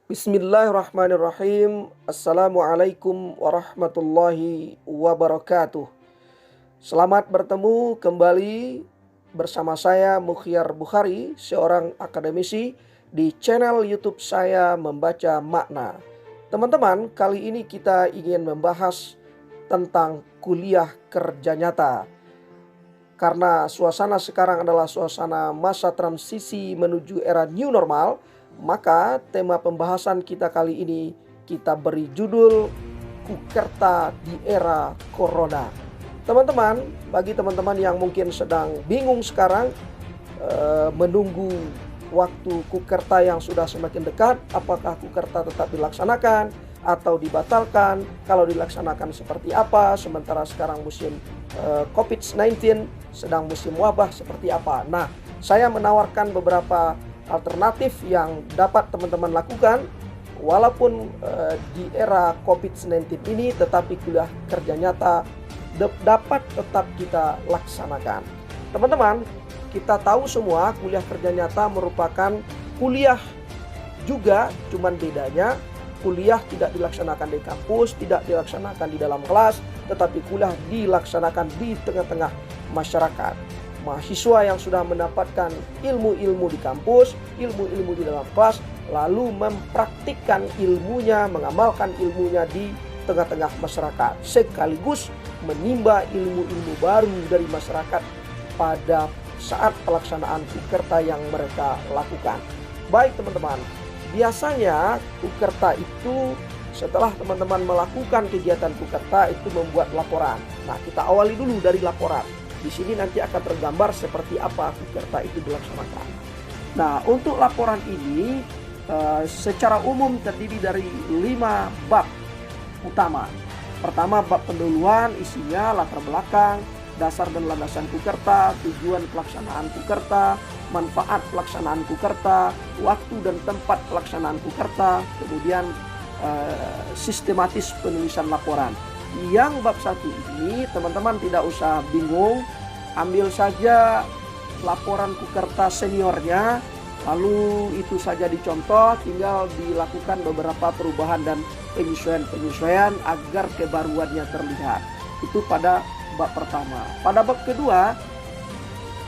Bismillahirrahmanirrahim. Assalamualaikum warahmatullahi wabarakatuh. Selamat bertemu kembali bersama saya Mukhyar Bukhari, seorang akademisi di channel YouTube saya Membaca Makna. Teman-teman, kali ini kita ingin membahas tentang kuliah kerja nyata. Karena suasana sekarang adalah suasana masa transisi menuju era new normal, maka tema pembahasan kita kali ini kita beri judul Kukerta di Era Corona. Teman-teman, bagi teman-teman yang mungkin sedang bingung sekarang menunggu waktu Kukerta yang sudah semakin dekat, apakah Kukerta tetap dilaksanakan atau dibatalkan? Kalau dilaksanakan seperti apa? Sementara sekarang musim COVID-19 sedang musim wabah seperti apa? Nah, saya menawarkan beberapa alternatif yang dapat teman-teman lakukan walaupun di era COVID-19 ini, tetapi kuliah kerja nyata dapat tetap kita laksanakan. Teman-teman, kita tahu semua kuliah kerja nyata merupakan kuliah juga, cuman bedanya kuliah tidak dilaksanakan di kampus, tidak dilaksanakan di dalam kelas, tetapi kuliah dilaksanakan di tengah-tengah masyarakat. Mahasiswa yang sudah mendapatkan ilmu-ilmu di kampus, ilmu-ilmu di dalam kelas, lalu mempraktikkan ilmunya, mengamalkan ilmunya di tengah-tengah masyarakat, sekaligus menimba ilmu-ilmu baru dari masyarakat pada saat pelaksanaan Kukerta yang mereka lakukan. Baik teman-teman, biasanya Kukerta itu setelah teman-teman melakukan kegiatan Kukerta itu membuat laporan. Nah, kita awali dulu dari laporan. Di sini nanti akan tergambar seperti apa Kukerta itu dilaksanakan. Nah, untuk laporan ini secara umum terdiri dari 5 bab utama. Pertama, bab pendahuluan, isinya latar belakang, dasar dan landasan Kukerta, tujuan pelaksanaan Kukerta, manfaat pelaksanaan Kukerta, waktu dan tempat pelaksanaan Kukerta, kemudian sistematis penulisan laporan. Yang bab 1 ini teman-teman tidak usah bingung, ambil saja laporan Kukerta seniornya, lalu itu saja dicontoh, tinggal dilakukan beberapa perubahan dan penyesuaian agar kebaruannya terlihat. Itu pada bab pertama. Pada bab kedua,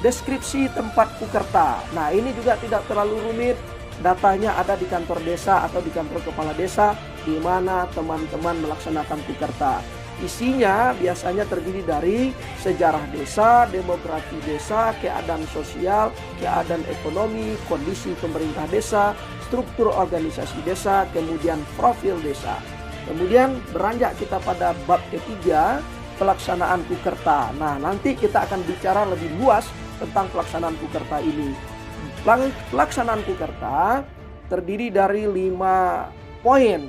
deskripsi tempat Kukerta. Nah, ini juga tidak terlalu rumit. Datanya ada di kantor desa atau di kantor kepala desa di mana teman-teman melaksanakan Kukerta. Isinya biasanya terdiri dari sejarah desa, demografi desa, keadaan sosial, keadaan ekonomi, kondisi pemerintah desa, struktur organisasi desa, kemudian profil desa. Kemudian beranjak kita pada bab ketiga, pelaksanaan Kukerta. Nah, nanti kita akan bicara lebih luas tentang pelaksanaan Kukerta ini. Pelaksanaan Kukerta terdiri dari 5 poin: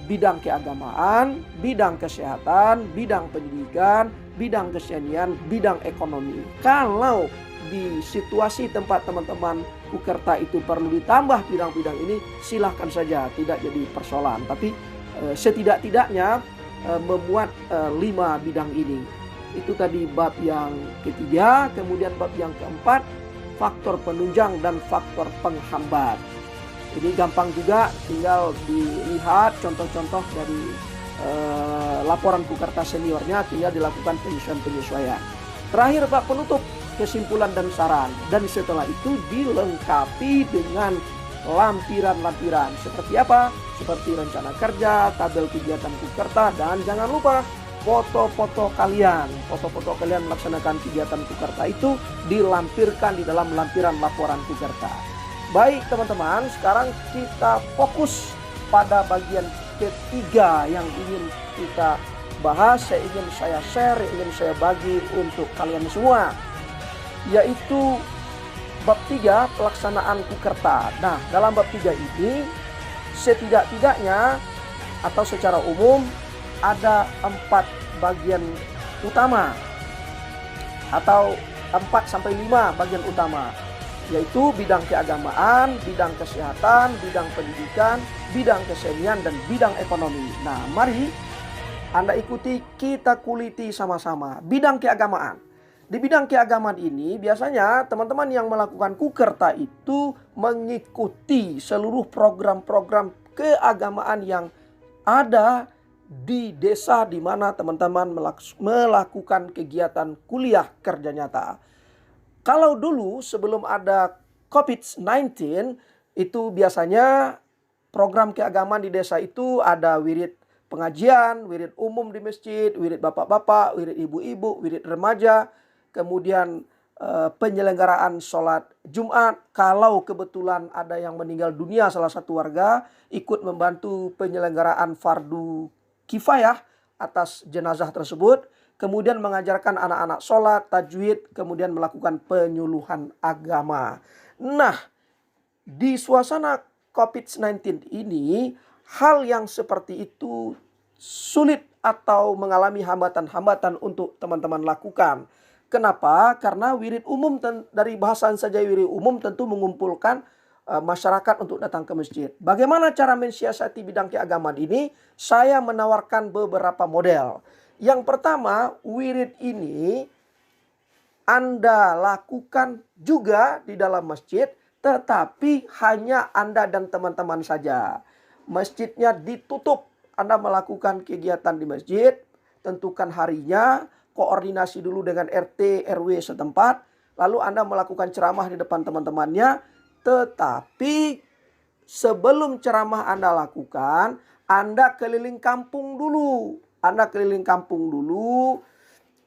bidang keagamaan, bidang kesehatan, bidang pendidikan, bidang kesenian, bidang ekonomi. Kalau di situasi tempat teman-teman Kukerta itu perlu ditambah bidang-bidang ini, silahkan saja, tidak jadi persoalan. Tapi setidak-tidaknya memuat 5 bidang ini. Itu tadi bab yang ketiga. Kemudian bab yang keempat, faktor penunjang dan faktor penghambat. Ini gampang juga, tinggal dilihat contoh-contoh dari laporan Kukerta seniornya, tinggal dilakukan penyesuaian-penyesuaian. Terakhir bab penutup, kesimpulan dan saran. Dan setelah itu dilengkapi dengan lampiran-lampiran. Seperti apa? Seperti rencana kerja, tabel kegiatan Kukerta, dan jangan lupa foto-foto kalian. Foto-foto kalian melaksanakan kegiatan Kukerta itu dilampirkan di dalam lampiran laporan Kukerta. Baik teman-teman, sekarang kita fokus pada bagian ketiga yang ingin kita bahas, ingin saya share, ingin saya bagi untuk kalian semua, yaitu bab 3, pelaksanaan Kukerta. Nah, dalam bab 3 ini setidak-tidaknya atau secara umum ada 4 bagian utama atau 4-5 bagian utama, yaitu bidang keagamaan, bidang kesehatan, bidang pendidikan, bidang kesenian, dan bidang ekonomi. Nah, mari Anda ikuti, kita kuliti sama-sama bidang keagamaan. Di bidang keagamaan ini biasanya teman-teman yang melakukan Kukerta itu mengikuti seluruh program-program keagamaan yang ada di desa di mana teman-teman melakukan kegiatan kuliah kerja nyata. Kalau dulu sebelum ada COVID-19 itu biasanya program keagamaan di desa itu ada wirid pengajian, wirid umum di masjid, wirid bapak-bapak, wirid ibu-ibu, wirid remaja, kemudian penyelenggaraan sholat Jumat. Kalau kebetulan ada yang meninggal dunia salah satu warga, ikut membantu penyelenggaraan fardu kifayah atas jenazah tersebut. Kemudian mengajarkan anak-anak sholat, tajwid, kemudian melakukan penyuluhan agama. Nah, di suasana COVID-19 ini, hal yang seperti itu sulit atau mengalami hambatan-hambatan untuk teman-teman lakukan. Kenapa? Karena wirid umum, dari bahasan saja wirid umum tentu mengumpulkan masyarakat untuk datang ke masjid. Bagaimana cara mensiasati bidang keagamaan ini? Saya menawarkan beberapa model. Yang pertama, wirid ini Anda lakukan juga di dalam masjid, tetapi hanya Anda dan teman-teman saja. Masjidnya ditutup, Anda melakukan kegiatan di masjid, tentukan harinya, koordinasi dulu dengan RT, RW setempat, lalu Anda melakukan ceramah di depan teman-temannya, tetapi sebelum ceramah Anda lakukan, Anda keliling kampung dulu. Anda keliling kampung dulu,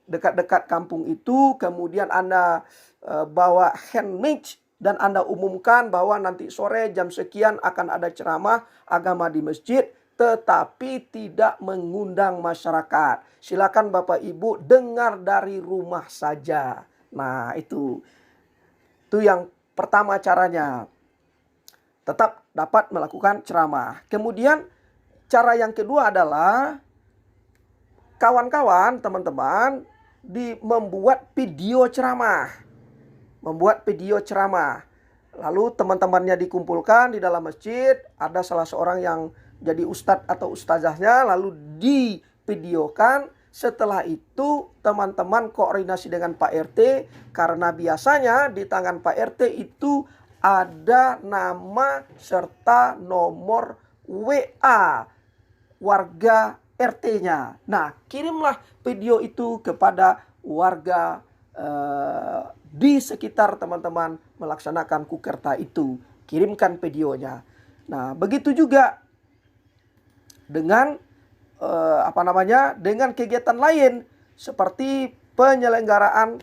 dekat-dekat kampung itu, kemudian Anda bawa hand mic dan Anda umumkan bahwa nanti sore jam sekian akan ada ceramah agama di masjid, tetapi tidak mengundang masyarakat. Silakan Bapak Ibu dengar dari rumah saja. Nah, itu yang pertama caranya. Tetap dapat melakukan ceramah. Kemudian cara yang kedua adalah kawan-kawan, teman-teman, membuat video ceramah. Membuat video ceramah. Lalu teman-temannya dikumpulkan di dalam masjid. Ada salah seorang yang jadi ustadz atau ustazahnya. Lalu divideokan. Setelah itu teman-teman koordinasi dengan Pak RT. Karena biasanya di tangan Pak RT itu ada nama serta nomor WA warga RT-nya. Nah, kirimlah video itu kepada warga di sekitar teman-teman melaksanakan kukerta itu. Kirimkan videonya. Nah, begitu juga dengan dengan kegiatan lain seperti penyelenggaraan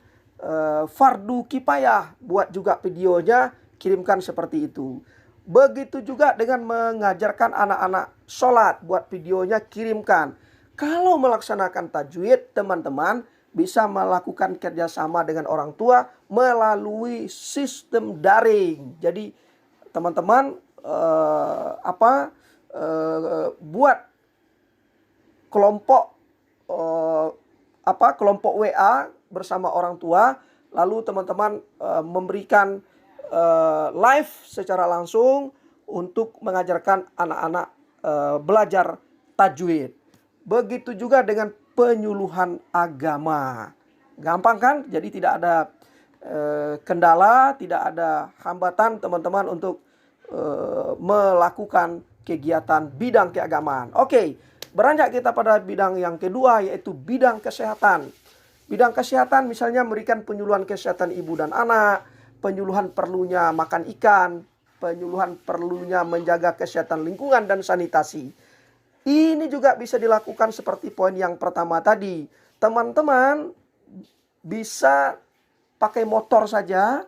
fardu kifayah. Buat juga videonya, kirimkan seperti itu. Begitu juga dengan mengajarkan anak-anak sholat, buat videonya kirimkan. Kalau melaksanakan tajwid, teman-teman bisa melakukan kerjasama dengan orang tua melalui sistem daring. Jadi teman-teman buat kelompok kelompok WA bersama orang tua, lalu teman-teman memberikan live secara langsung untuk mengajarkan anak-anak belajar tajwid. Begitu juga dengan penyuluhan agama. Gampang kan? Jadi tidak ada kendala, tidak ada hambatan teman-teman untuk melakukan kegiatan bidang keagamaan. Oke, beranjak kita pada bidang yang kedua, yaitu bidang kesehatan. Bidang kesehatan misalnya memberikan penyuluhan kesehatan ibu dan anak, penyuluhan perlunya makan ikan, penyuluhan perlunya menjaga kesehatan lingkungan dan sanitasi. Ini juga bisa dilakukan seperti poin yang pertama tadi. Teman-teman bisa pakai motor saja,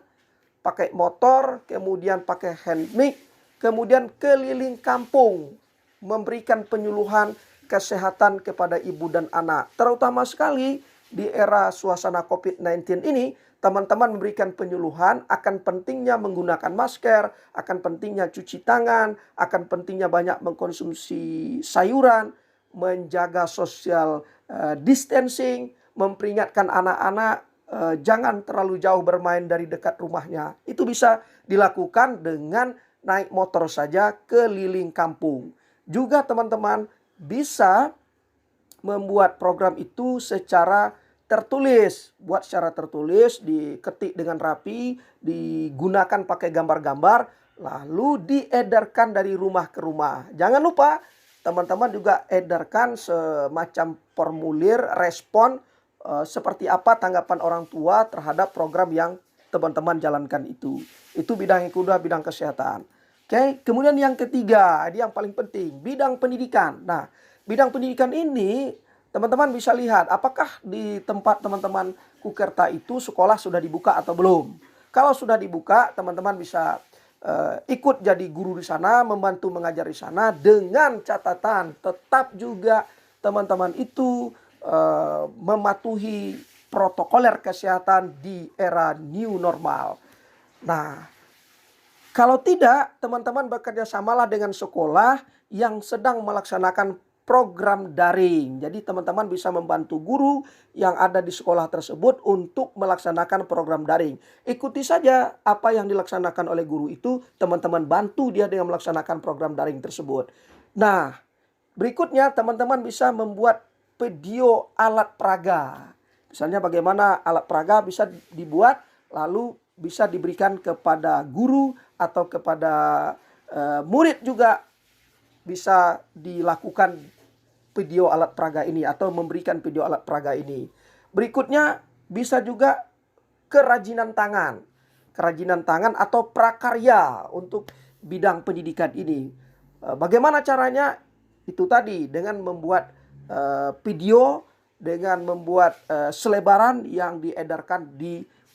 pakai motor, kemudian pakai hand mic, kemudian keliling kampung, memberikan penyuluhan kesehatan kepada ibu dan anak. Terutama sekali di era suasana COVID-19 ini, teman-teman memberikan penyuluhan akan pentingnya menggunakan masker, akan pentingnya cuci tangan, akan pentingnya banyak mengkonsumsi sayuran, menjaga social distancing, memperingatkan anak-anak jangan terlalu jauh bermain dari dekat rumahnya. Itu bisa dilakukan dengan naik motor saja keliling kampung. Juga teman-teman bisa membuat program itu secara tertulis, buat secara tertulis, diketik dengan rapi, digunakan pakai gambar-gambar, lalu diedarkan dari rumah ke rumah. Jangan lupa teman-teman juga edarkan semacam formulir respon seperti apa tanggapan orang tua terhadap program yang teman-teman jalankan itu. Itu bidang yang kedua, bidang kesehatan. Oke, kemudian yang ketiga, ini yang paling penting, bidang pendidikan. Nah, bidang pendidikan ini teman-teman bisa lihat apakah di tempat teman-teman Kukerta itu sekolah sudah dibuka atau belum. Kalau sudah dibuka, teman-teman bisa ikut jadi guru di sana, membantu mengajar di sana, dengan catatan tetap juga teman-teman itu mematuhi protokoler kesehatan di era new normal. Nah, kalau tidak, teman-teman bekerja samalah dengan sekolah yang sedang melaksanakan program daring. Jadi teman-teman bisa membantu guru yang ada di sekolah tersebut untuk melaksanakan program daring. Ikuti saja apa yang dilaksanakan oleh guru itu, teman-teman bantu dia dengan melaksanakan program daring tersebut. Nah, berikutnya teman-teman bisa membuat video alat peraga. Misalnya bagaimana alat peraga bisa dibuat lalu bisa diberikan kepada guru atau kepada murid juga bisa dilakukan video alat peraga ini atau memberikan video alat peraga ini. Berikutnya bisa juga kerajinan tangan. Kerajinan tangan atau prakarya untuk bidang pendidikan ini. Bagaimana caranya? Itu tadi dengan membuat video, dengan membuat selebaran yang diedarkan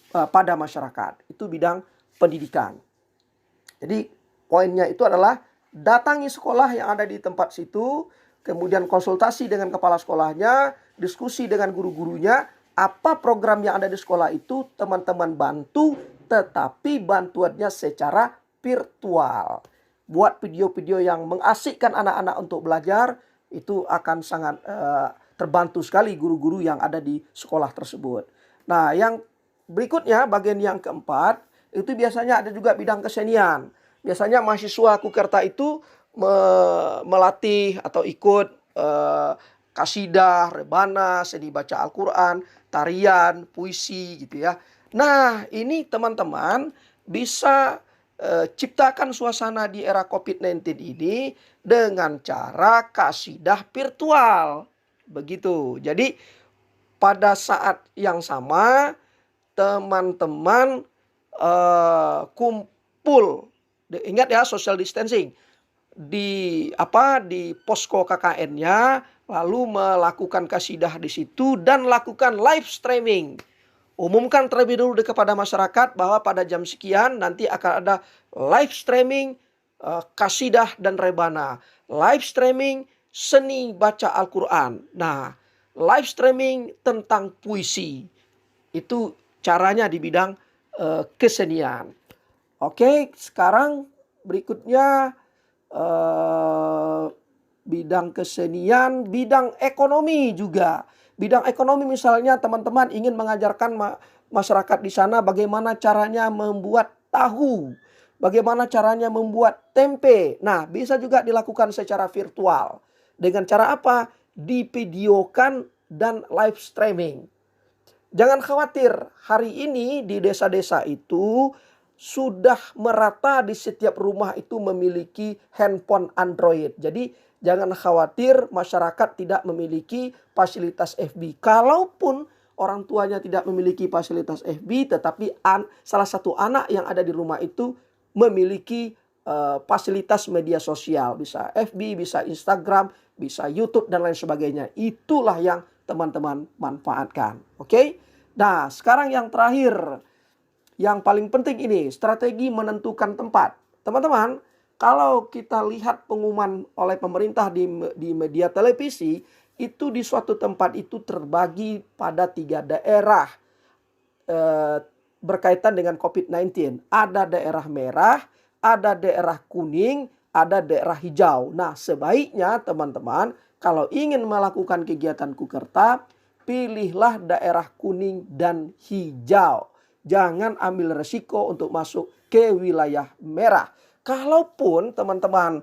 pada masyarakat. Itu bidang pendidikan. Jadi poinnya itu adalah datangi sekolah yang ada di tempat situ, kemudian konsultasi dengan kepala sekolahnya, diskusi dengan guru-gurunya, apa program yang ada di sekolah itu teman-teman bantu, tetapi bantuannya secara virtual. Buat video-video yang mengasikkan anak-anak untuk belajar, itu akan sangat terbantu sekali guru-guru yang ada di sekolah tersebut. Nah, yang berikutnya, bagian yang keempat, itu biasanya ada juga bidang kesenian. Biasanya mahasiswa Kukerta itu melatih atau ikut kasidah, rebana, seni baca Al-Quran, tarian, puisi gitu ya. Nah, ini teman-teman bisa ciptakan suasana di era COVID-19 ini dengan cara kasidah virtual. Begitu. Jadi pada saat yang sama teman-teman kumpul. Ingat ya, social distancing. Di posko KKN-nya, lalu melakukan kasidah di situ dan lakukan live streaming. Umumkan terlebih dulu kepada masyarakat bahwa pada jam sekian nanti akan ada live streaming kasidah dan rebana. Live streaming seni baca Al-Quran. Nah, live streaming tentang puisi. Itu caranya di bidang kesenian. Oke, sekarang berikutnya bidang kesenian, bidang ekonomi juga. Bidang ekonomi misalnya teman-teman ingin mengajarkan masyarakat di sana bagaimana caranya membuat tahu, bagaimana caranya membuat tempe. Nah, bisa juga dilakukan secara virtual. Dengan cara apa? Divideokan dan live streaming. Jangan khawatir, hari ini di desa-desa itu sudah merata di setiap rumah itu memiliki handphone Android. Jadi jangan khawatir masyarakat tidak memiliki fasilitas FB. Kalaupun orang tuanya tidak memiliki fasilitas FB, tetapi salah satu anak yang ada di rumah itu memiliki fasilitas media sosial. Bisa FB, bisa Instagram, bisa YouTube dan lain sebagainya. Itulah yang teman-teman manfaatkan. Oke? Nah, sekarang yang terakhir, yang paling penting ini, strategi menentukan tempat. Teman-teman, kalau kita lihat pengumuman oleh pemerintah di media televisi, itu di suatu tempat itu terbagi pada 3 daerah berkaitan dengan COVID-19. Ada daerah merah, ada daerah kuning, ada daerah hijau. Nah, sebaiknya teman-teman kalau ingin melakukan kegiatan Kukerta, pilihlah daerah kuning dan hijau. Jangan ambil resiko untuk masuk ke wilayah merah. Kalaupun teman-teman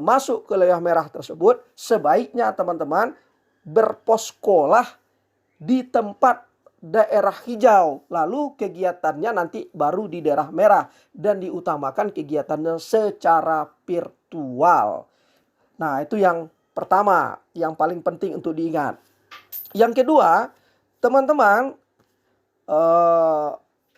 masuk ke wilayah merah tersebut, sebaiknya teman-teman berposkolah di tempat daerah hijau, lalu kegiatannya nanti baru di daerah merah dan diutamakan kegiatannya secara virtual. Nah, itu yang pertama, yang paling penting untuk diingat. Yang kedua, teman-teman,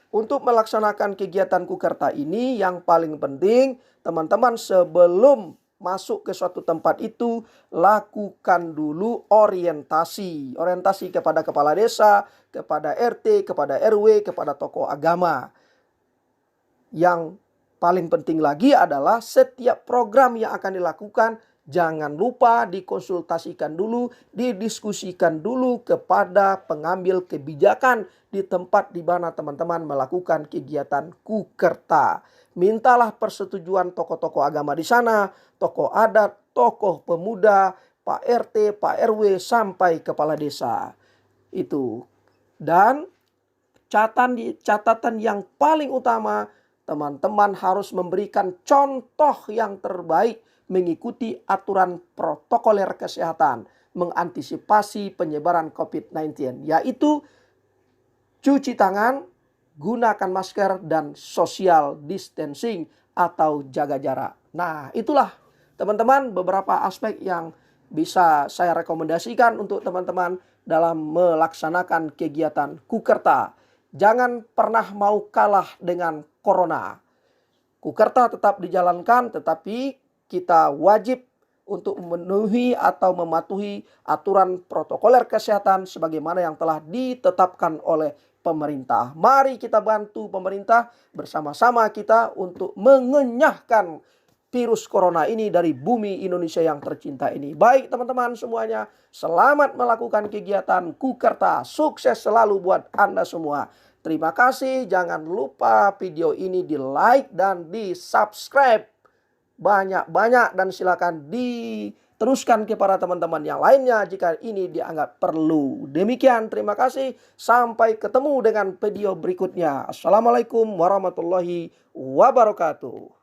untuk melaksanakan kegiatan Kukerta ini yang paling penting, teman-teman sebelum masuk ke suatu tempat itu, lakukan dulu orientasi. Orientasi kepada kepala desa, kepada RT, kepada RW, kepada tokoh agama. Yang paling penting lagi adalah setiap program yang akan dilakukan, jangan lupa dikonsultasikan dulu, didiskusikan dulu kepada pengambil kebijakan di tempat di mana teman-teman melakukan kegiatan Kukerta. Mintalah persetujuan tokoh-tokoh agama di sana, tokoh adat, tokoh pemuda, Pak RT, Pak RW, sampai kepala desa. Itu. Dan catatan yang paling utama, teman-teman harus memberikan contoh yang terbaik mengikuti aturan protokoler kesehatan mengantisipasi penyebaran COVID-19, yaitu cuci tangan, gunakan masker, dan social distancing atau jaga jarak. Nah, itulah teman-teman beberapa aspek yang bisa saya rekomendasikan untuk teman-teman dalam melaksanakan kegiatan Kukerta. Jangan pernah mau kalah dengan corona. Kukerta tetap dijalankan, tetapi kita wajib untuk memenuhi atau mematuhi aturan protokoler kesehatan sebagaimana yang telah ditetapkan oleh pemerintah. Mari kita bantu pemerintah bersama-sama kita untuk mengenyahkan virus corona ini dari bumi Indonesia yang tercinta ini. Baik teman-teman semuanya, selamat melakukan kegiatan Kukerta. Sukses selalu buat Anda semua. Terima kasih. Jangan lupa video ini di like dan di subscribe banyak-banyak, dan silakan diteruskan kepada teman-teman yang lainnya jika ini dianggap perlu. Demikian, terima kasih. Sampai ketemu dengan video berikutnya. Assalamualaikum warahmatullahi wabarakatuh.